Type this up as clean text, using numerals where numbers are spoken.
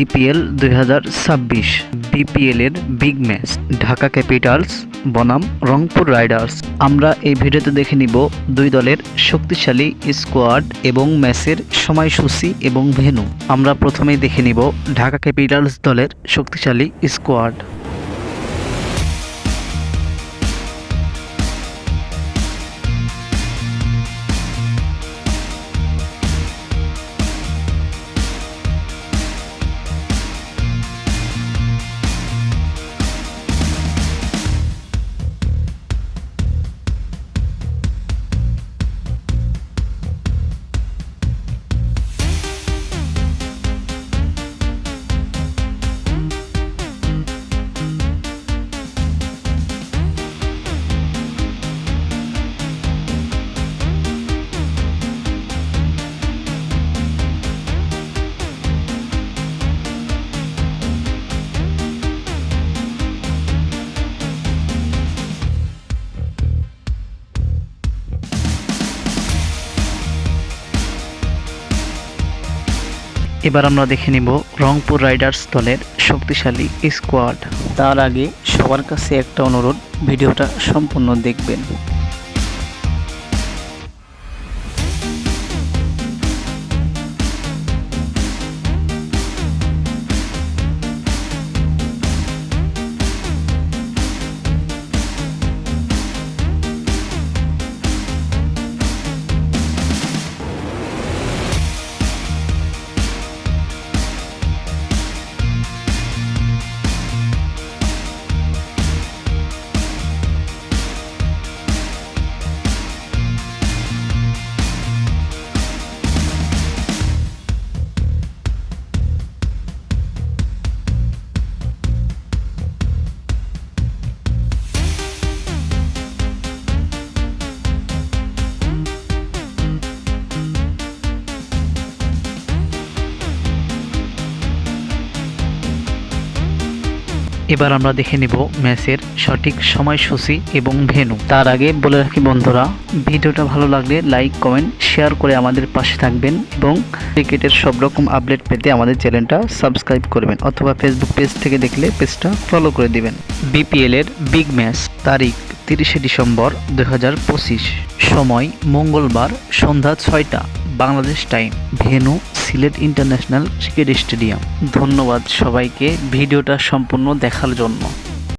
BPL 2026 BPL এর big match Dhaka Capitals বনাম Rangpur Riders. আমরা এই ভিডিওতে দেখে নিব দুই দলের শক্তিশালী স্কোয়াড এবং ম্যাচের সময়সূচি এবং ভেন্যু। আমরা প্রথমেই দেখে নিব ঢাকা ক্যাপিটালস দলের শক্তিশালী স্কোয়াড। এবার আমরা দেখে নিব রংপুর রাইডার্স দলের শক্তিশালী স্কোয়াড। তার আগে সবার কাছে একটা অনুরোধ, ভিডিওটা সম্পূর্ণ দেখবেন। এবার আমরা দেখে নিব ম্যাচের সঠিক সময়সূচি এবং ভেন্যু। তার আগে বলে রাখি বন্ধুরা, ভিডিওটা ভালো লাগলে লাইক কমেন্ট শেয়ার করে আমাদের পাশে থাকবেন এবং ক্রিকেটের সব রকম আপডেট পেতে আমাদের চ্যানেলটা সাবস্ক্রাইব করবেন, অথবা ফেসবুক পেজ থেকে দেখলে পেজটা ফলো করে দিবেন। বিপিএল এর বিগ ম্যাচ, তারিখ 30শে ডিসেম্বর 2025, সময় মঙ্গলবার সন্ধ্যা 6টা Bangladesh time, venue Sylhet international cricket stadium. ধন্যবাদ সবাইকে ভিডিওটা সম্পূর্ণ দেখার জন্য।